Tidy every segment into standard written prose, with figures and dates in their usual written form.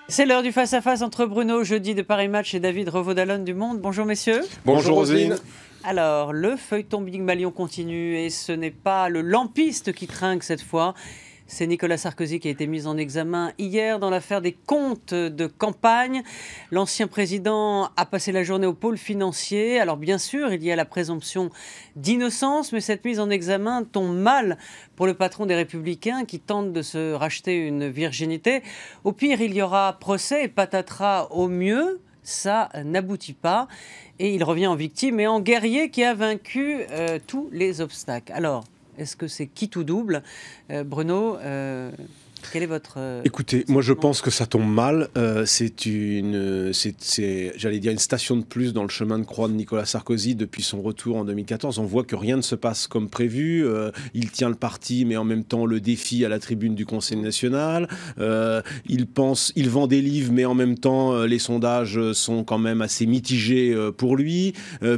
C'est l'heure du face-à-face entre Bruno Jeudi de Paris Match et David Revaud-Dallon du Monde. Bonjour messieurs. Bonjour Roselyne. Alors, le feuilleton Big-Malion continue et ce n'est pas le lampiste qui trinque cette fois. C'est Nicolas Sarkozy qui a été mis en examen hier dans l'affaire des comptes de campagne. L'ancien président a passé la journée au pôle financier. Alors bien sûr, il y a la présomption d'innocence, mais cette mise en examen tombe mal pour le patron des Républicains qui tente de se racheter une virginité. Au pire, il y aura procès et patatras. Au mieux, ça n'aboutit pas. Et il revient en victime et en guerrier qui a vaincu tous les obstacles. Alors, est-ce que c'est qui tout double Bruno, quel est votre... Écoutez, moi je pense que ça tombe mal. C'est j'allais dire, une station de plus dans le chemin de croix de Nicolas Sarkozy depuis son retour en 2014. On voit que rien ne se passe comme prévu. Il tient le parti, mais en même temps le défie à la tribune du Conseil national. Il vend des livres, mais en même temps les sondages sont quand même assez mitigés pour lui.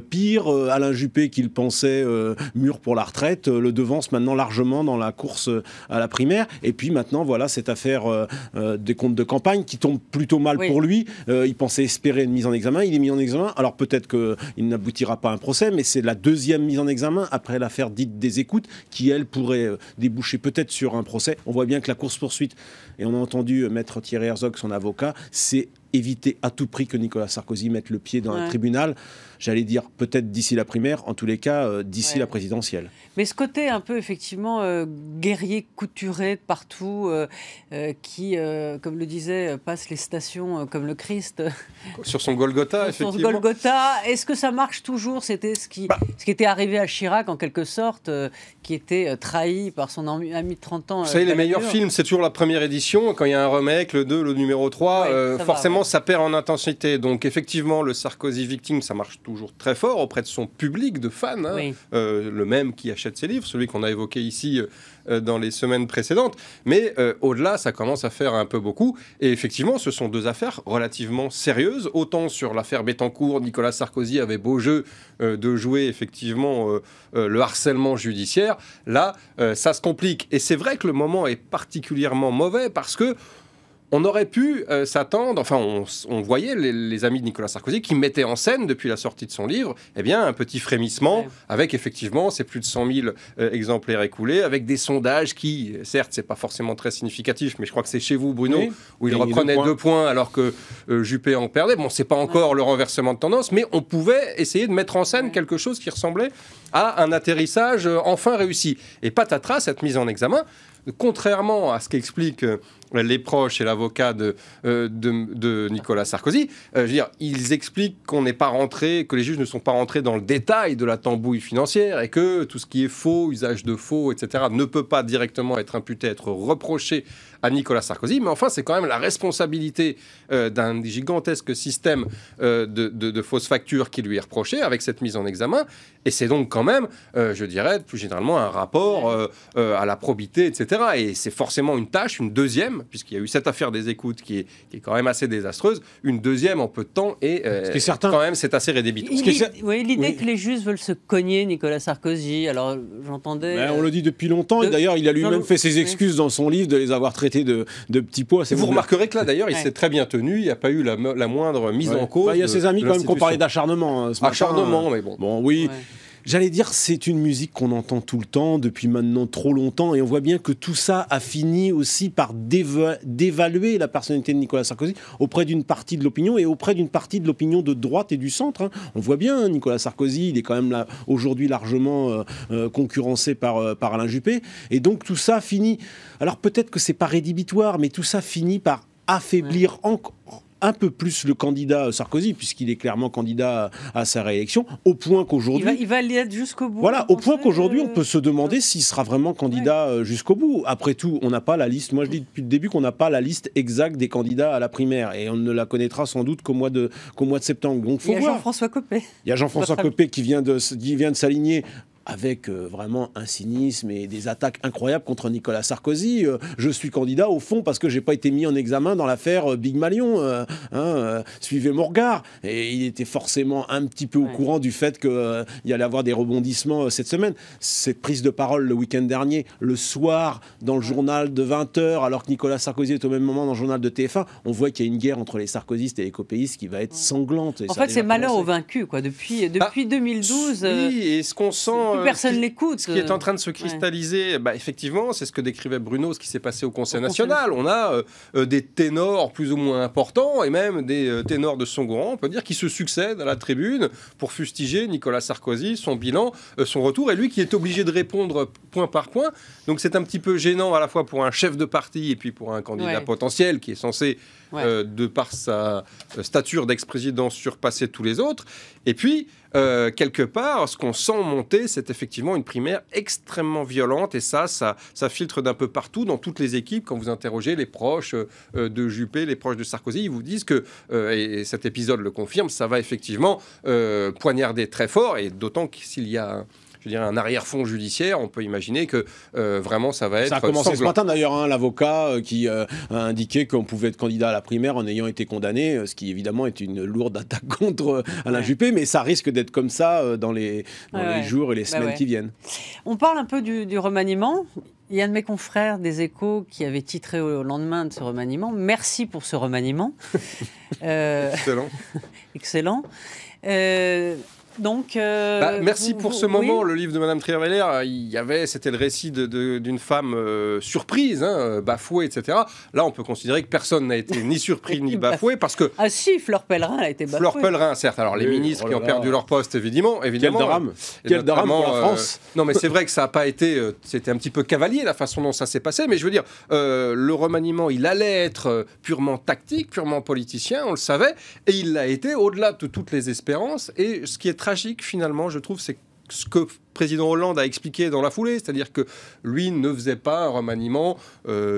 Pire, Alain Juppé, qu'il pensait mûr pour la retraite, le devance maintenant largement dans la course à la primaire. Et puis maintenant, voilà cette affaire des comptes de campagne qui tombe plutôt mal pour lui. Il pensait espérer une mise en examen. Il est mis en examen. Alors peut-être qu'il n'aboutira pas à un procès, mais c'est la deuxième mise en examen après l'affaire dite des écoutes qui, elle, pourrait déboucher peut-être sur un procès. On voit bien que la course-poursuite, et on a entendu Maître Thierry Herzog, son avocat, c'est éviter à tout prix que Nicolas Sarkozy mette le pied dans un tribunal. J'allais dire peut-être d'ici la primaire, en tous les cas d'ici la présidentielle. Mais ce côté un peu effectivement guerrier couturé de partout, qui, comme le disait, passe les stations comme le Christ. Sur son Golgotha, effectivement. Sur son Golgotha, est-ce que ça marche toujours? C'était ce qui était arrivé à Chirac en quelque sorte, qui était trahi par son ami de 30 ans. Vous savez, les meilleurs films, c'est toujours la première édition. Quand il y a un remake, le 2, le numéro 3, forcément ça perd en intensité. Donc effectivement, le Sarkozy victime, ça marche toujours très fort auprès de son public de fans, le même qui achète ses livres, celui qu'on a évoqué ici dans les semaines précédentes. Mais au-delà, ça commence à faire un peu beaucoup. Et effectivement, ce sont deux affaires relativement sérieuses. Autant sur l'affaire Bettencourt, Nicolas Sarkozy avait beau jeu de jouer effectivement le harcèlement judiciaire. Là, ça se complique. Et c'est vrai que le moment est particulièrement mauvais parce que on aurait pu s'attendre, enfin on voyait les amis de Nicolas Sarkozy qui mettaient en scène depuis la sortie de son livre, eh bien un petit frémissement avec effectivement ces plus de 100 000 exemplaires écoulés, avec des sondages qui, certes c'est pas forcément très significatif, mais je crois que c'est chez vous Bruno, où il reprenait 2 points alors que Juppé en perdait. Bon, c'est pas encore le renversement de tendance, mais on pouvait essayer de mettre en scène quelque chose qui ressemblait à un atterrissage enfin réussi. Et patatras, cette mise en examen, contrairement à ce qu'expliquent les proches et l'avocat de Nicolas Sarkozy, je veux dire, ils expliquent qu'on n'est pas rentré, que les juges ne sont pas rentrés dans le détail de la tambouille financière et que tout ce qui est faux, usage de faux, etc., ne peut pas directement être imputé, être reproché à Nicolas Sarkozy. Mais enfin, c'est quand même la responsabilité d'un gigantesque système de fausses factures qui lui est reproché avec cette mise en examen. Et c'est donc quand même, je dirais, plus généralement, un rapport à la probité, etc. Et c'est forcément une tâche, une deuxième, puisqu'il y a eu cette affaire des écoutes qui est quand même assez désastreuse, une deuxième en peu de temps, et quand même c'est assez rédhibitoire. L'idée que les juges veulent se cogner Nicolas Sarkozy, alors j'entendais... On le dit depuis longtemps, et d'ailleurs il a lui-même fait ses excuses dans son livre de les avoir traités de petits pois. Vous remarquerez que là d'ailleurs il s'est très bien tenu, il n'y a pas eu la moindre mise en cause. Il y a ses amis quand même qui ont parlé d'acharnement. Acharnement, mais bon. Bon, oui. Ouais. J'allais dire, c'est une musique qu'on entend tout le temps, depuis maintenant trop longtemps, et on voit bien que tout ça a fini aussi par dévaluer la personnalité de Nicolas Sarkozy auprès d'une partie de l'opinion, et auprès d'une partie de l'opinion de droite et du centre. On voit bien, Nicolas Sarkozy, il est quand même là aujourd'hui largement concurrencé par Alain Juppé, et donc tout ça finit... Alors peut-être que c'est pas rédhibitoire, mais tout ça finit par affaiblir encore un peu plus le candidat Sarkozy, puisqu'il est clairement candidat à sa réélection, au point qu'aujourd'hui... Il va aller être jusqu'au bout. Voilà, au point qu'aujourd'hui, on peut se demander s'il sera vraiment candidat jusqu'au bout. Après tout, on n'a pas la liste... Moi, je dis depuis le début qu'on n'a pas la liste exacte des candidats à la primaire, et on ne la connaîtra sans doute qu'au mois de septembre. Donc, faut voir. Jean-François Copé. Il y a Jean-François Copé qui vient de s'aligner avec vraiment un cynisme et des attaques incroyables contre Nicolas Sarkozy. Je suis candidat au fond parce que j'ai pas été mis en examen dans l'affaire Big Malion. Suivez mon regard. Et il était forcément un petit peu au courant du fait qu'il y allait avoir des rebondissements cette semaine. Cette prise de parole le week-end dernier, le soir, dans le journal de 20h, alors que Nicolas Sarkozy est au même moment dans le journal de TF1, on voit qu'il y a une guerre entre les sarkozystes et les copéistes qui va être sanglante. En fait, c'est malheur aux vaincus, quoi. Depuis 2012. Oui, et ce qu'on sent... personne l'écoute. Ce qui est en train de se cristalliser, effectivement, c'est ce que décrivait Bruno, ce qui s'est passé au Conseil national. On a des ténors plus ou moins importants, et même des ténors de second rang, on peut dire, qui se succèdent à la tribune pour fustiger Nicolas Sarkozy, son bilan, son retour, et lui qui est obligé de répondre point par point. Donc c'est un petit peu gênant à la fois pour un chef de parti et puis pour un candidat potentiel qui est censé, de par sa stature d'ex-président, surpasser tous les autres. Et puis, quelque part, ce qu'on sent monter, c'est effectivement une primaire extrêmement violente, et ça filtre d'un peu partout dans toutes les équipes. Quand vous interrogez les proches de Juppé, les proches de Sarkozy, ils vous disent que, et cet épisode le confirme, ça va effectivement poignarder très fort, et d'autant que s'il y a un arrière-fond judiciaire, on peut imaginer que vraiment ça va être... Ça a commencé sanglant. ce matin d'ailleurs, l'avocat qui a indiqué qu'on pouvait être candidat à la primaire en ayant été condamné, ce qui évidemment est une lourde attaque contre Alain Juppé, mais ça risque d'être comme ça dans les jours et les semaines qui viennent. On parle un peu du remaniement. Il y a un de mes confrères des Échos qui avait titré au lendemain de ce remaniement « Merci pour ce remaniement ». Excellent. Excellent. Donc, merci pour ce moment. Le livre de Madame Trierweiler, c'était le récit d'une femme surprise, bafouée, etc. Là, on peut considérer que personne n'a été ni surpris ni bafoué parce que... Ah si, Fleur Pellerin a été bafouée. Fleur Pellerin, certes. Alors, les ministres qui ont perdu leur poste, évidemment. Quel drame. Quel drame pour la France. Non, mais c'est vrai que ça n'a pas été... c'était un petit peu cavalier, la façon dont ça s'est passé. Mais je veux dire, le remaniement, il allait être purement tactique, purement politicien, on le savait. Et il l'a été au-delà de toutes les espérances. Et ce qui est tragique, finalement, je trouve, c'est ce que le président Hollande a expliqué dans la foulée, c'est-à-dire que lui ne faisait pas un remaniement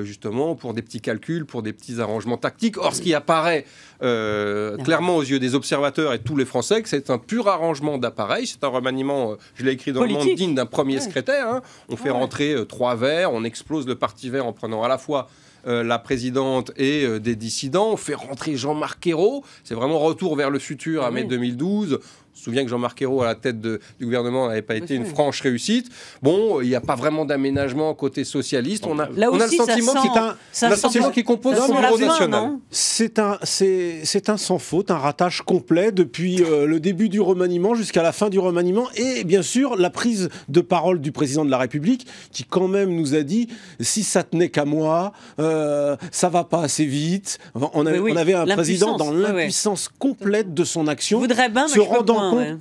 justement pour des petits calculs, pour des petits arrangements tactiques. Or, ce qui apparaît clairement aux yeux des observateurs et de tous les Français, que c'est un pur arrangement d'appareil, c'est un remaniement, je l'ai écrit dans Le Monde, digne d'un premier secrétaire. On fait rentrer 3 verts, on explose le parti vert en prenant à la fois la présidente et des dissidents. On fait rentrer Jean-Marc Ayrault. C'est vraiment retour vers le futur à mai 2012. On se souvient que Jean-Marc Ayrault, à la tête du gouvernement, n'avait pas été une franche réussite. Bon, il n'y a pas vraiment d'aménagement côté socialiste. On a le sentiment qu'il compose le bureau national. C'est un sans faute, un ratage complet depuis le début du remaniement jusqu'à la fin du remaniement. Et bien sûr, la prise de parole du président de la République qui quand même nous a dit « si ça tenait qu'à moi, ça va pas assez vite ». On avait un président dans l'impuissance complète de son action.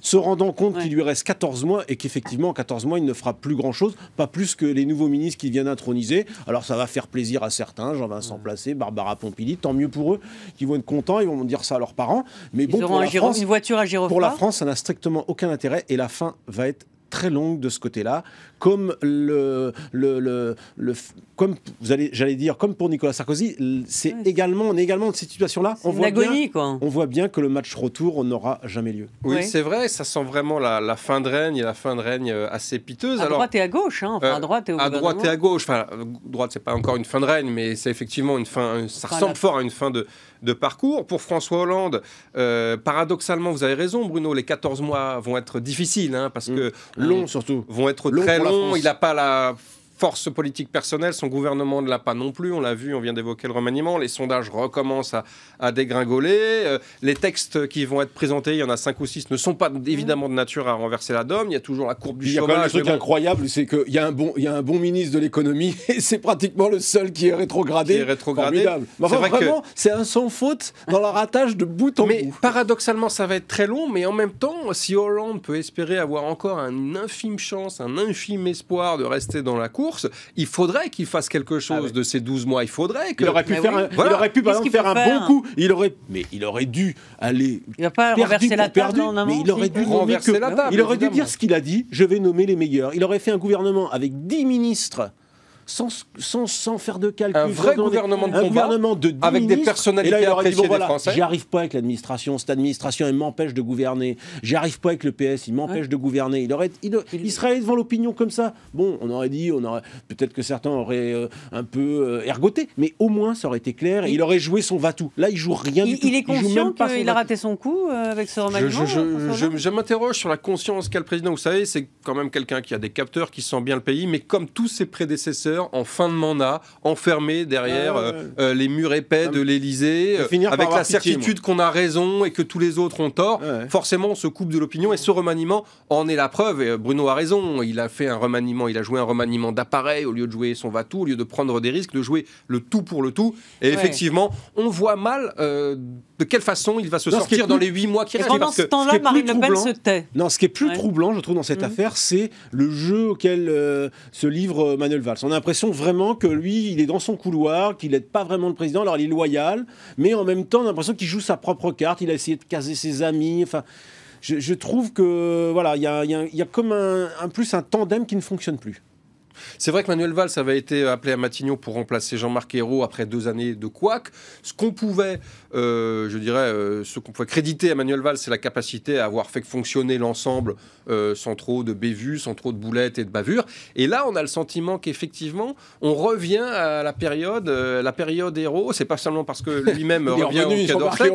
Se rendant compte qu'il lui reste 14 mois et qu'effectivement, en 14 mois, il ne fera plus grand-chose, pas plus que les nouveaux ministres qui viennent introniser. Alors ça va faire plaisir à certains, Jean-Vincent Placé, Barbara Pompili, tant mieux pour eux, qui vont être contents, ils vont dire ça à leurs parents. Mais bon, pour une voiture à gyrophare. Pour la France, ça n'a strictement aucun intérêt et la fin va être très longue de ce côté-là, comme j'allais dire, comme pour Nicolas Sarkozy, on est également dans cette situation-là. On voit bien que le match retour n'aura jamais lieu. Oui, c'est vrai, ça sent vraiment la fin de règne, et la fin de règne assez piteuse. À droite et à gauche, à droite et au gouvernement. À droite et à gauche, droite, c'est pas encore une fin de règne, mais c'est effectivement une fin, ça ressemble fort à une fin de parcours. Pour François Hollande, paradoxalement, vous avez raison, Bruno, les 14 mois vont être difficiles, parce que longs surtout. Vont être très longs. Il n'a pas la force politique personnelle, son gouvernement ne l'a pas non plus, on l'a vu, on vient d'évoquer le remaniement, les sondages recommencent à dégringoler, les textes qui vont être présentés, il y en a 5 ou 6, ne sont pas évidemment de nature à renverser la donne, il y a toujours la courbe du chômage. Il y a quand même un truc incroyable, c'est qu'il y a un bon ministre de l'économie et c'est pratiquement le seul qui est rétrogradé. Formidable. Vraiment, c'est un sans faute dans la ratage de bout en bout. Mais paradoxalement, ça va être très long, mais en même temps, si Hollande peut espérer avoir encore une infime chance, un infime espoir de rester dans la course, il faudrait qu'il fasse quelque chose de ces 12 mois. Il faudrait que... Il aurait pu il aurait pu par exemple faire un bon coup. Il aurait dû aller... Il va pas renverser la table en amont. Mais il aurait dû renverser la table. Il aurait dû dire ce qu'il a dit. Je vais nommer les meilleurs. Il aurait fait un gouvernement avec 10 ministres sans faire de calcul. Un vrai gouvernement de combat, gouvernement de avec des personnalités appréciées des Français. J'y arrive pas avec l'administration. Cette administration, elle m'empêche de gouverner. J'y arrive pas avec le PS, il m'empêche de gouverner. Il serait allé devant l'opinion comme ça. Bon, on aurait dit, peut-être que certains auraient un peu ergoté, mais au moins ça aurait été clair. Il aurait joué son va-tout. Là, il joue rien du tout. Il est conscient qu'il a raté son coup avec ce remaniement. Je m'interroge sur la conscience qu'a le président. Vous savez, c'est quand même quelqu'un qui a des capteurs, qui sent bien le pays, mais comme tous ses prédécesseurs, en fin de mandat, enfermé derrière les murs épais de l'Élysée, avec la certitude qu'on a raison et que tous les autres ont tort. Forcément, on se coupe de l'opinion et ce remaniement en est la preuve. Et Bruno a raison. Il a fait un remaniement, il a joué un remaniement d'appareil au lieu de jouer son va-tout, au lieu de prendre des risques, de jouer le tout pour le tout. Et effectivement, on voit mal de quelle façon il va se sortir dans les 8 mois qui restent. Pendant ce temps-là, Marine Le Pen se tait. Non, ce qui est plus troublant, je trouve, dans cette affaire, c'est le jeu auquel se livre Manuel Valls. On a l'impression vraiment que lui, il est dans son couloir, qu'il n'aide pas vraiment le président. Alors, il est loyal, mais en même temps, on a l'impression qu'il joue sa propre carte. Il a essayé de caser ses amis. Enfin, je trouve que voilà, il y a comme un tandem qui ne fonctionne plus. C'est vrai que Manuel Valls avait été appelé à Matignon pour remplacer Jean-Marc Ayrault après 2 années de couac. Ce qu'on pouvait, ce qu'on pouvait créditer à Manuel Valls, c'est la capacité à avoir fait fonctionner l'ensemble sans trop de bévues, sans trop de boulettes et de bavures. Et là, on a le sentiment qu'effectivement, on revient à la période Ayrault. C'est pas seulement parce que lui-même revient au Quai d'Orsay.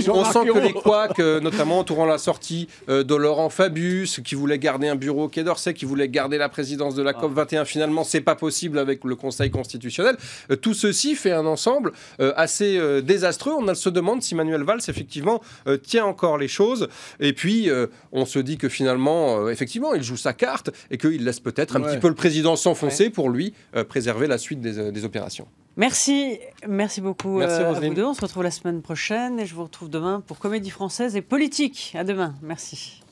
On sent que les couacs, notamment entourant la sortie de Laurent Fabius, qui voulait garder un bureau au Quai d'Orsay, qui voulait garder la présidence de la COP21, finalement, c'est pas possible avec le Conseil constitutionnel. Tout ceci fait un ensemble assez désastreux. On se demande si Manuel Valls, effectivement, tient encore les choses. Et puis, on se dit que finalement, effectivement, il joue sa carte et qu'il laisse peut-être un petit peu le président s'enfoncer pour lui préserver la suite des opérations. Merci beaucoup à vous deux. On se retrouve la semaine prochaine et je vous retrouve demain pour Comédie Française et Politique. À demain. Merci.